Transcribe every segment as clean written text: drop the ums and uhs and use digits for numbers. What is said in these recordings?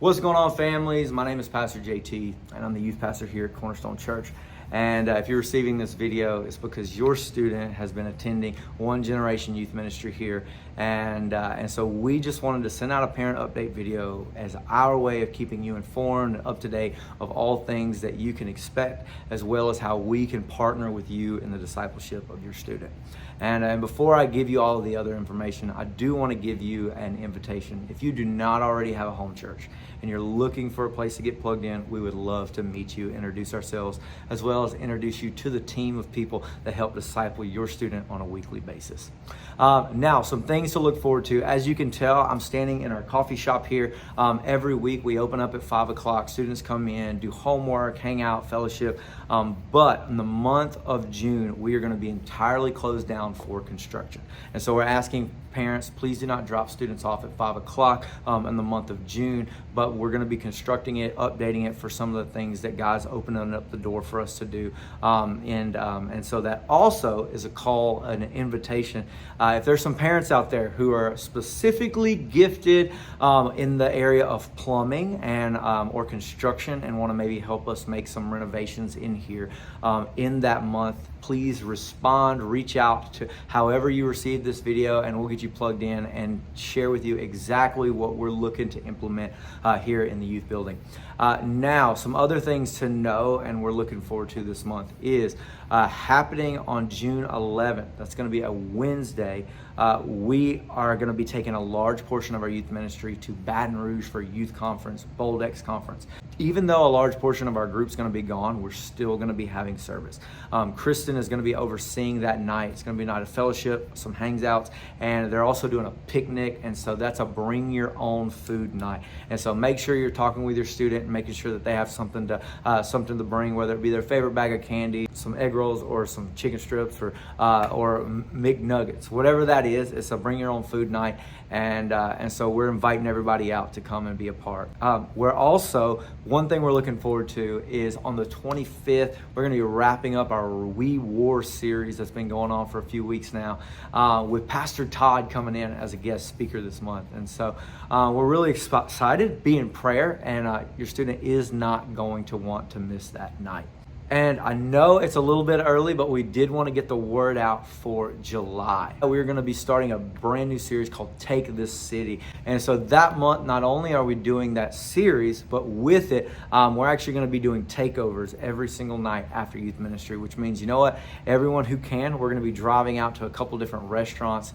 What's going on, families? My name is Pastor JT, and I'm the youth pastor here at Cornerstone Church. And if you're receiving this video, it's because your student has been attending One Generation Youth Ministry here. And so we just wanted to send out a parent update video as our way of keeping you informed and up to date of all things that you can expect, as well as how we can partner with you in the discipleship of your student. And before I give you all of the other information, I do want to give you an invitation. If you do not already have a home church and you're looking for a place to get plugged in, we would love to meet you, introduce ourselves, as well as introduce you to the team of people that help disciple your student on a weekly basis. Now, some things to look forward to. As you can tell, I'm standing in our coffee shop here. Every week we open up at 5 o'clock. Students come in, do homework, hang out, fellowship. But in the month of June, we are going to be entirely closed down for construction. And so we're asking parents, please do not drop students off at 5 o'clock in the month of June, but we're going to be constructing it, updating it for some of the things that God's opening up the door for us to do. And so that also is a call, an invitation. If there's some parents out there who are specifically gifted in the area of plumbing and or construction and want to maybe help us make some renovations in here in that month, please respond, reach out to however you receive this video, and we'll get you plugged in and share with you exactly what we're looking to implement here in the youth building. Now, some other things to know and we're looking forward to this month is happening on June 11th. That's going to be a Wednesday. We are going to be taking a large portion of our youth ministry to Baton Rouge for youth conference, Bold X conference. Even though a large portion of our group's going to be gone, we're still going to be having service. Kristen is going to be overseeing that night. It's going to be a night of fellowship, some hangouts, and they're also doing a picnic. And so that's a bring your own food night. And so make sure you're talking with your student and making sure that they have something to bring, whether it be their favorite bag of candy, some egg rolls, or some chicken strips, or McNuggets, whatever that is. It's a bring your own food night. And so we're inviting everybody out to come and be a part. We're also, one thing we're looking forward to is on the 25th, we're going to be wrapping up our We War series that's been going on for a few weeks now, with Pastor Todd coming in as a guest speaker this month. And so we're really excited. Be in prayer, and your student is not going to want to miss that night. And I know it's a little bit early, but we did want to get the word out for July. We're going to be starting a brand new series called Take This City. And so that month, not only are we doing that series, but with it, we're actually going to be doing takeovers every single night after youth ministry, which means, you know what, everyone who can, we're going to be driving out to a couple different restaurants.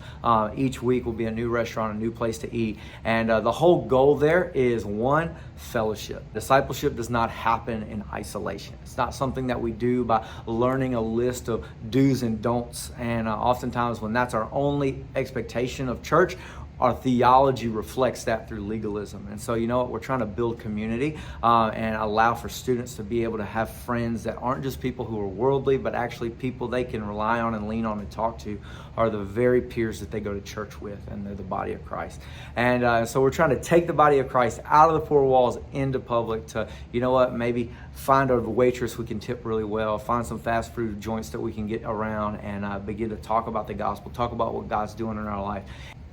Each week will be a new restaurant, a new place to eat. And the whole goal there is, one, fellowship. Discipleship does not happen in isolation. It's not something that we do by learning a list of do's and don'ts. And oftentimes when that's our only expectation of church, our theology reflects that through legalism. And so, you know what, we're trying to build community and allow for students to be able to have friends that aren't just people who are worldly, but actually people they can rely on and lean on and talk to are the very peers that they go to church with, and they're the body of Christ. And so we're trying to take the body of Christ out of the four walls into public to, you know what, maybe find a waitress we can tip really well, find some fast food joints that we can get around, and begin to talk about the gospel, talk about what God's doing in our life.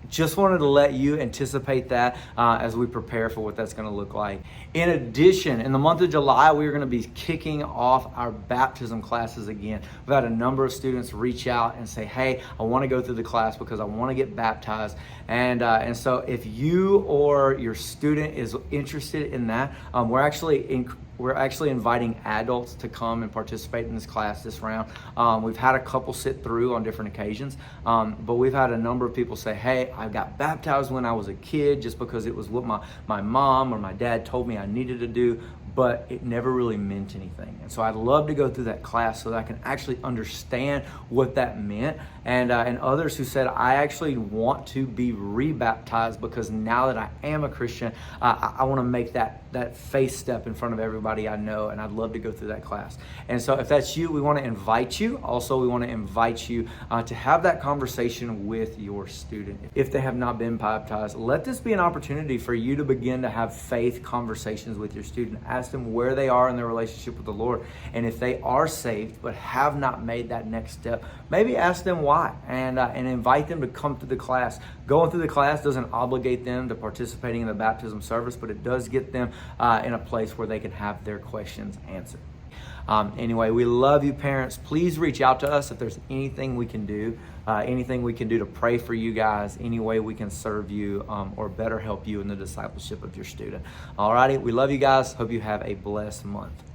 Just wanted to let you anticipate that as we prepare for what that's going to look like. In addition, in the month of July, we are going to be kicking off our baptism classes again. We've had a number of students reach out and say, hey, I want to go through the class because I want to get baptized. And so if you or your student is interested in that, we're actually inviting adults to come and participate in this class this round. We've had a couple sit through on different occasions, but we've had a number of people say, hey, I got baptized when I was a kid just because it was what my mom or my dad told me I needed to do, but it never really meant anything. And so I'd love to go through that class so that I can actually understand what that meant. And others who said, I actually want to be rebaptized because now that I am a Christian, I want to make that faith step in front of everybody I know, and I'd love to go through that class. And so if that's you, we want to invite you. Also, we want to invite you to have that conversation with your student. If they have not been baptized, let this be an opportunity for you to begin to have faith conversations with your student as ask them where they are in their relationship with the Lord. And if they are saved but have not made that next step, maybe ask them why, and invite them to come to the class. Going through the class doesn't obligate them to participating in the baptism service, but it does get them in a place where they can have their questions answered. Anyway, we love you, parents. Please reach out to us if there's anything we can do, to pray for you guys, any way we can serve you or better help you in the discipleship of your student. Alrighty, we love you guys. Hope you have a blessed month.